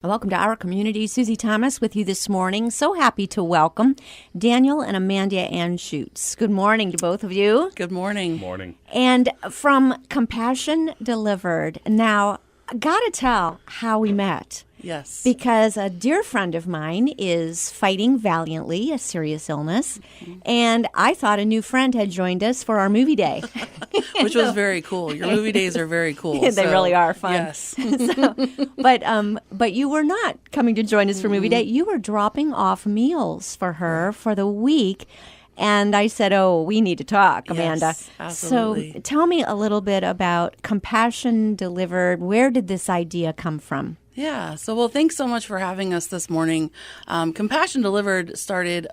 Welcome to our community. Susie Thomas with you this morning. So happy to welcome Daniel and Amanda Anschutz. Good morning to both of you. Good morning. Morning. And from Compassion Delivered. Now, gotta tell how we met. Yes. Because a dear friend of mine is fighting valiantly a serious illness, and I thought a new friend had joined us for our movie day. Which was very cool. Your movie days are very cool. They really are fun. Yes. But you were not coming to join us for movie day. You were dropping off meals for her for the week. And I said, oh, we need to talk, Amanda. Yes, absolutely. So tell me a little bit about Compassion Delivered. Where did this idea come from? Yeah. So, well, thanks so much for having us this morning. Compassion Delivered started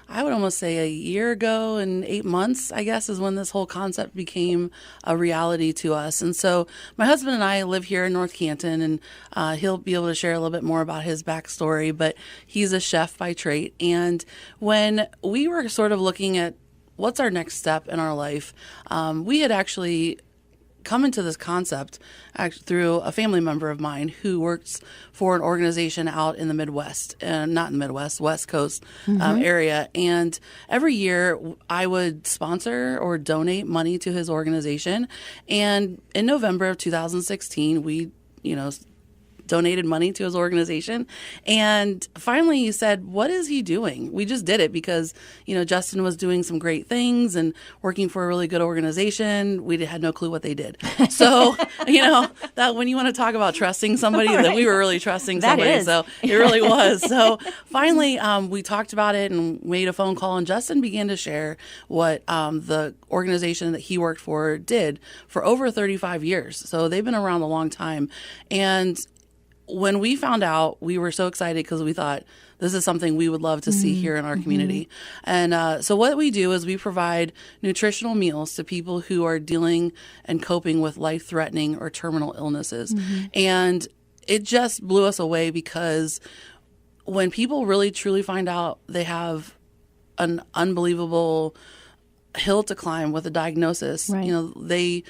I would almost say a year ago and 8 months, I guess, is when this whole concept became a reality to us. And so my husband and I live here in North Canton, and he'll be able to share a little bit more about his backstory, but he's a chef by trade. And when we were sort of looking at what's our next step in our life, we had actually come into this concept through a family member of mine who works for an organization out in the Midwest, not in the Midwest, West Coast area. And every year I would sponsor or donate money to his organization. And in November of 2016, we, donated money to his organization. And finally he said, what is he doing? We just did it because, Justin was doing some great things and working for a really good organization. We had no clue what they did. So, that when you want to talk about trusting somebody, Right. that we were really trusting somebody. That is. So it really was. So finally, we talked about it and made a phone call, and Justin began to share what the organization that he worked for did for over 35 years. So they've been around a long time. And when we found out, we were so excited because we thought this is something we would love to see here in our community. And so what we do is we provide nutritional meals to people who are dealing and coping with life-threatening or terminal illnesses. And it just blew us away because when people really truly find out they have an unbelievable hill to climb with a diagnosis, Right.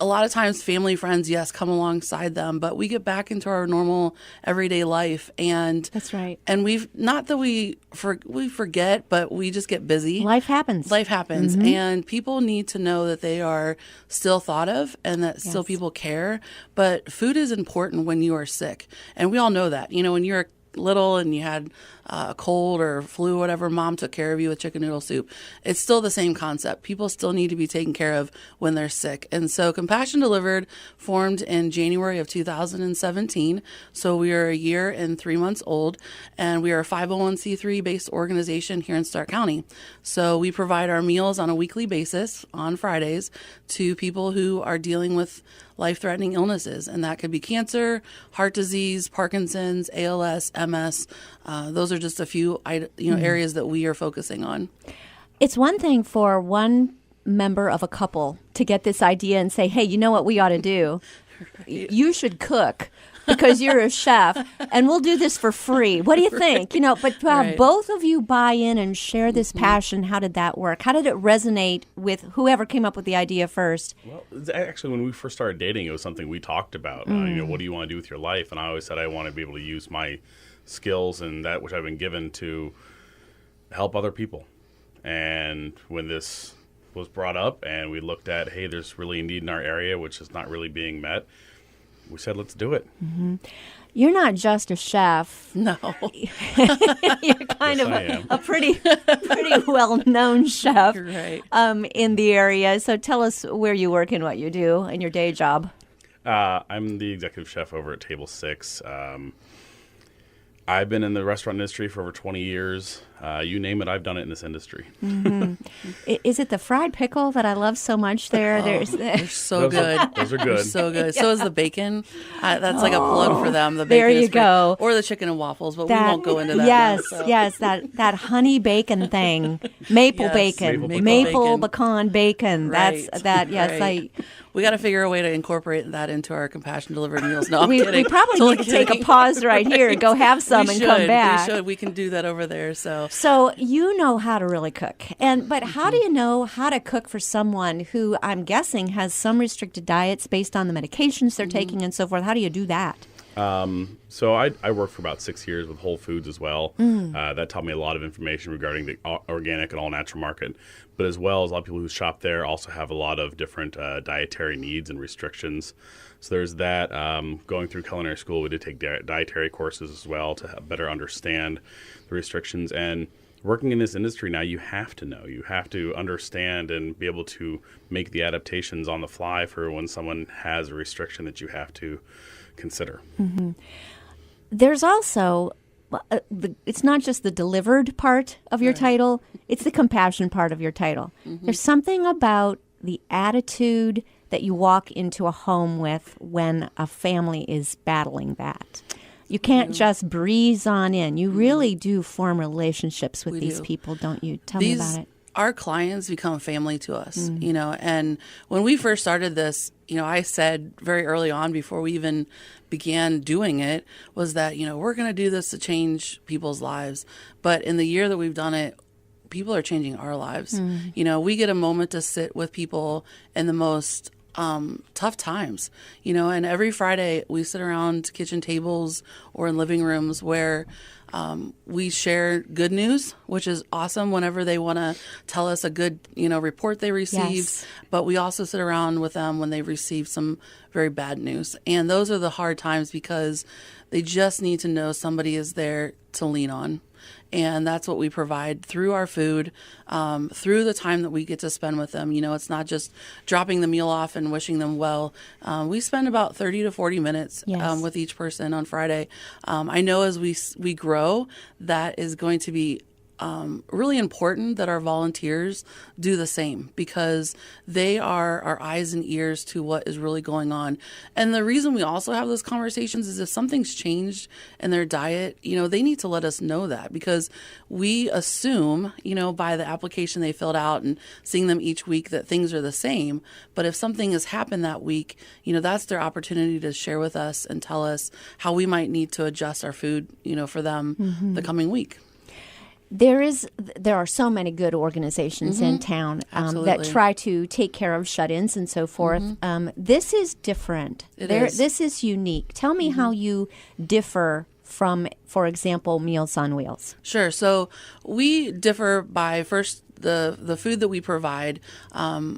A lot of times family, friends, yes, come alongside them, but we get back into our normal everyday life. And That's right. And not that we forget, but we just get busy. Life happens. And people need to know that they are still thought of and that still people care. But food is important when you are sick. And we all know that. When you're little and you had a cold or flu or whatever, mom took care of you with chicken noodle soup. It's still the same concept. People still need to be taken care of when they're sick. And so Compassion Delivered formed in January of 2017. So we are a year and 3 months old, and we are a 501c3 based organization here in Stark County. So we provide our meals on a weekly basis on Fridays to people who are dealing with life-threatening illnesses, and that could be cancer, heart disease, Parkinson's, ALS, MS. Those are just a few areas that we are focusing on. It's one thing for one member of a couple to get this idea and say, hey, you know what we ought to do? Right. You should cook because you're a chef, and we'll do this for free. What do you think? But to have Right. both of you buy in and share this passion, how did that work? How did it resonate with whoever came up with the idea first? Well, actually, when we first started dating, it was something we talked about. What do you want to do with your life? And I always said I want to be able to use my skills and that which I've been given to help other people. And when this was brought up and we looked at, hey, there's really a need in our area, which is not really being met, we said, let's do it. You're not just a chef. No. You're kind Yes, of I am. a pretty well-known chef You're right. in the area. So tell us where you work and what you do in your day job. I'm the executive chef over at Table 6. I've been in the restaurant industry for over 20 years. You name it, I've done it in this industry. Is it the fried pickle that I love so much there? They're so good. Those are They're good. so good. So is the bacon. That's like a plug for them. The bacon There is you go. Or the chicken and waffles, but we won't go into that. Yes, now, so. yes, that honey bacon thing, maple Yes, bacon, maple bacon. pecan bacon. Right, That's that. Yes, right. We got to figure a way to incorporate that into our Compassion Delivered meals. No, I'm we kidding. probably Totally need to take a kidding. pause right here and go have some We and come should. back. We should. We can do that over there. So So you know how to really cook, but how do you know how to cook for someone who I'm guessing has some restricted diets based on the medications they're taking and so forth? How do you do that? So I worked for about 6 years with Whole Foods as well. That taught me a lot of information regarding the organic and all natural market. But as well as a lot of people who shop there also have a lot of different dietary needs and restrictions. So there's that. Going through culinary school, we did take dietary courses as well to better understand the restrictions. And working in this industry now, you have to know. You have to understand and be able to make the adaptations on the fly for when someone has a restriction that you have to consider. There's also, it's not just the delivered part of your title, it's the compassion part of your title. There's something about the attitude that you walk into a home with when a family is battling that. You can't just breeze on in. You really do form relationships with these people, don't you? Tell me about it. Our clients become family to us, you know, and when we first started this, you know, I said very early on before we even began doing it was that, you know, we're going to do this to change people's lives. But in the year that we've done it, people are changing our lives. You know, we get a moment to sit with people in the most tough times, you know, and every Friday we sit around kitchen tables or in living rooms where we share good news, which is awesome whenever they want to tell us a good, you know, report they received. Yes. But we also sit around with them when they receive some very bad news. And those are the hard times because they just need to know somebody is there to lean on. And that's what we provide through our food, through the time that we get to spend with them. You know, it's not just dropping the meal off and wishing them well. We spend about 30 to 40 minutes with each person on Friday. I know as we grow, that is going to be really important that our volunteers do the same because they are our eyes and ears to what is really going on. And the reason we also have those conversations is if something's changed in their diet, you know, they need to let us know that because we assume, you know, by the application they filled out and seeing them each week that things are the same. But if something has happened that week, you know, that's their opportunity to share with us and tell us how we might need to adjust our food, you know, for them the coming week. There are so many good organizations in town that try to take care of shut-ins and so forth. This is different. This is unique. Tell me how you differ from, for example, Meals on Wheels. Sure. So we differ by first the food that we provide.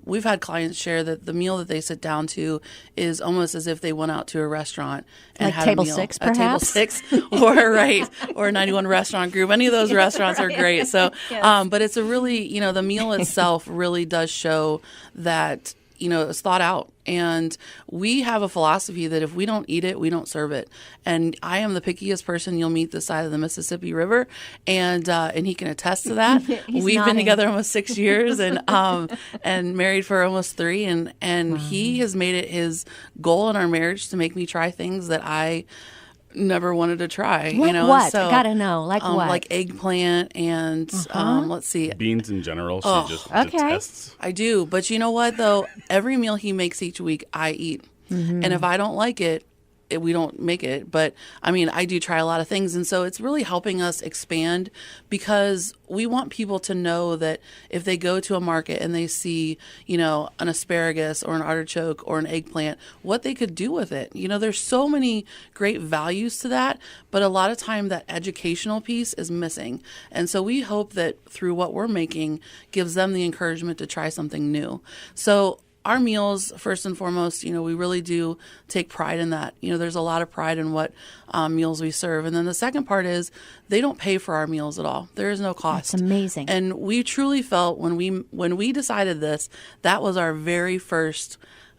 We've had clients share that the meal that they sit down to is almost as if they went out to a restaurant and like had table a meal. 6, a perhaps? Table 6, or 91 Restaurant Group. Any of those restaurants are great. So, but it's a really, you know, the meal itself really does show that, you know, it's thought out. And we have a philosophy that if we don't eat it, we don't serve it. And I am the pickiest person you'll meet this side of the Mississippi River, and he can attest to that. We've been together almost 6 years, and married for almost 3, and he has made it his goal in our marriage to make me try things that I never wanted to try. You know, what? So, I gotta know, like what? Like eggplant and let's see, beans in general. She just detests. I do, but you know what though? Every meal he makes each week, I eat, and if I don't like it, we don't make it. But I mean, I do try a lot of things, and so it's really helping us expand because we want people to know that if they go to a market and they see, you know, an asparagus or an artichoke or an eggplant, what they could do with it. You know, there's so many great values to that, but a lot of time that educational piece is missing. And so we hope that through what we're making gives them the encouragement to try something new. So our meals, first and foremost, you know, we really do take pride in that. You know, there's a lot of pride in what meals we serve. And then the second part is they don't pay for our meals at all. There is no cost. That's amazing. And we truly felt when we decided this, that was our very first,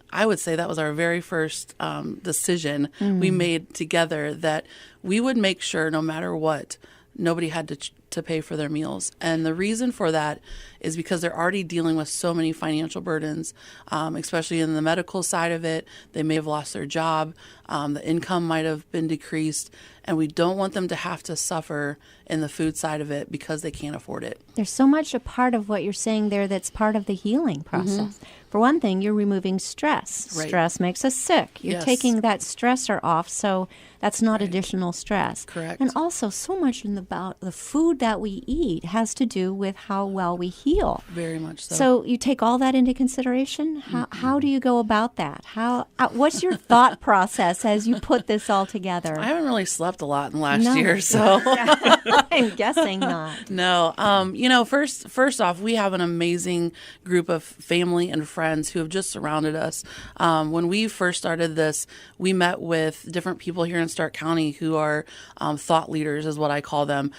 I would say that was our very first decision we made together, that we would make sure no matter what, nobody had to pay for their meals. And the reason for that is because they're already dealing with so many financial burdens, especially in the medical side of it. They may have lost their job. The income might have been decreased. And we don't want them to have to suffer in the food side of it because they can't afford it. There's so much a part of what you're saying there that's part of the healing process. For one thing, you're removing stress. Right. Stress makes us sick. You're taking that stressor off, so that's not additional stress. Correct. And also so much about the food that we eat has to do with how well we heal. Very much so. So you take all that into consideration? How do you go about that? What's your thought process as you put this all together? I haven't really slept a lot in the last year, so I'm guessing not. No. First off, we have an amazing group of family and friends who have just surrounded us. When we first started this, we met with different people here in Stark County who are thought leaders, is what I call them.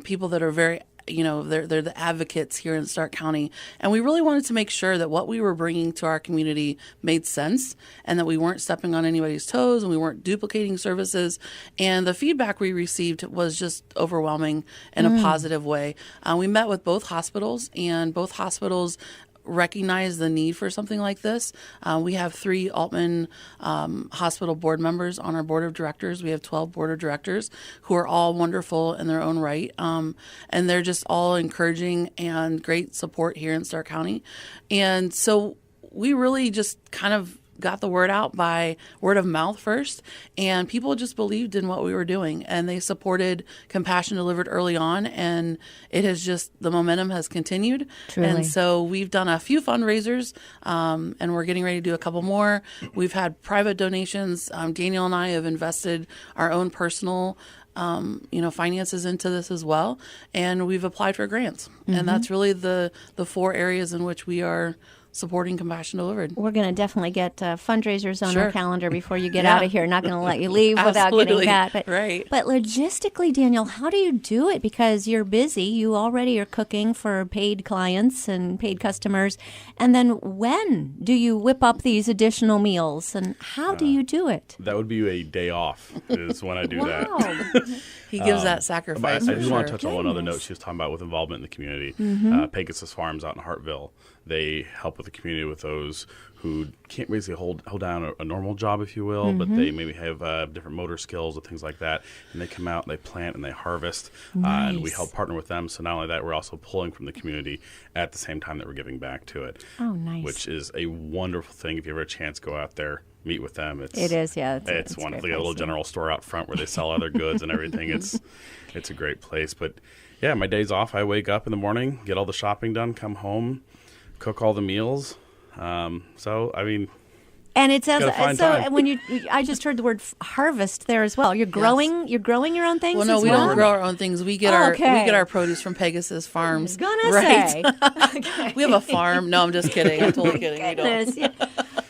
People that are very, they're the advocates here in Stark County. And we really wanted to make sure that what we were bringing to our community made sense and that we weren't stepping on anybody's toes and we weren't duplicating services. And the feedback we received was just overwhelming in a positive way. We met with both hospitals, and both hospitals recognize the need for something like this. We have 3 Altman Hospital board members on our board of directors. We have 12 board of directors who are all wonderful in their own right. And they're just all encouraging and great support here in Stark County. And so we really just kind of got the word out by word of mouth first, and people just believed in what we were doing, and they supported Compassion Delivered early on, and it has just, the momentum has continued. Truly. And so we've done a few fundraisers, and we're getting ready to do a couple more. We've had private donations. Daniel and I have invested our own personal finances into this as well, and we've applied for grants. And that's really the 4 areas in which we are supporting Compassion Delivered. We're going to definitely get fundraisers on Sure. our calendar before you get out of here. Not going to let you leave without Absolutely. getting that. But, Right. But logistically, Daniel, how do you do it? Because you're busy. You already are cooking for paid clients and paid customers. And then when do you whip up these additional meals? And how do you do it? That would be a day off is when I do that. Wow. He gives that But sacrifice. I for do want to sure. touch on one other note she was talking about with involvement in the community. Pegasus Farms out in Hartville, they help with the community with those who can't basically hold down a normal job, if you will, but they maybe have different motor skills or things like that. And they come out and they plant and they harvest, and we Nice. help partner with them. So not only that, we're also pulling from the community at the same time that we're giving back to it. Oh, nice. Which is a wonderful thing. If you ever have a chance, go out there, meet with them. It is, yeah. It's a wonderful. great They got a little place, general store out front where they sell other goods and everything. It's a great place. But yeah, my days off, I wake up in the morning, get all the shopping done, come home, cook all the meals. So I mean, And it sounds Gotta find so. time. When I just heard the word harvest there as well. You're growing. You're growing your own things. Well, no, as we well? don't grow our own things. We get we get our produce from Pegasus Farms. Gonna right? say. Okay. We have a farm. No, I'm just kidding. I'm totally kidding. We don't. Goodness, yeah.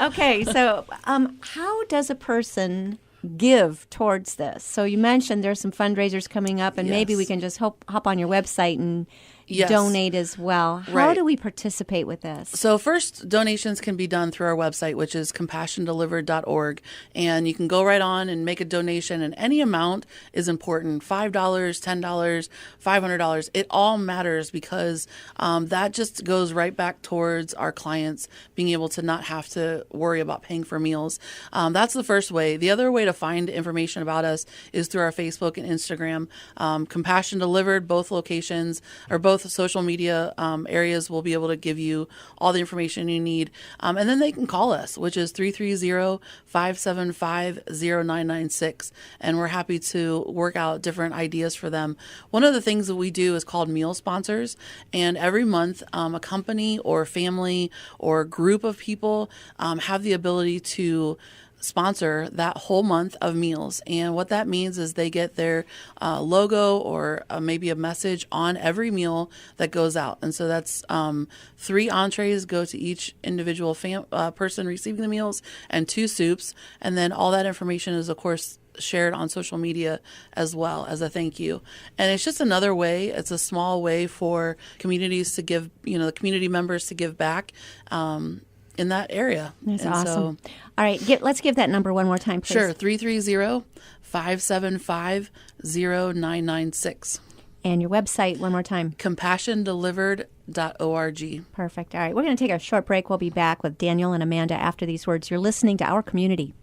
Okay, so how does a person give towards this? So you mentioned there's some fundraisers coming up, and maybe Yes. we can just hop on your website and Yes. donate as well. How Right. do we participate with this? So first, donations can be done through our website, which is compassiondelivered.org. And you can go right on and make a donation, and any amount is important. $5, $10, $500. It all matters because that just goes right back towards our clients being able to not have to worry about paying for meals. That's the first way. The other way to find information about us is through our Facebook and Instagram. Compassion Delivered, both locations, or both social media areas will be able to give you all the information you need. And then they can call us, which is 330-575-0996. And we're happy to work out different ideas for them. One of the things that we do is called meal sponsors. And every month, a company or family or group of people have the ability to sponsor that whole month of meals. And what that means is they get their logo or maybe a message on every meal that goes out. And so that's 3 entrees go to each individual person receiving the meals and 2 soups. And then all that information is, of course, shared on social media as well as a thank you. And it's just another way. It's a small way for communities to give, the community members to give back in that area. That's And awesome. All right, let's give that number one more time, please. Sure, 330-575-0996. And your website one more time. CompassionDelivered.org. Perfect. All right, we're going to take a short break. We'll be back with Daniel and Amanda after these words. You're listening to Our Community.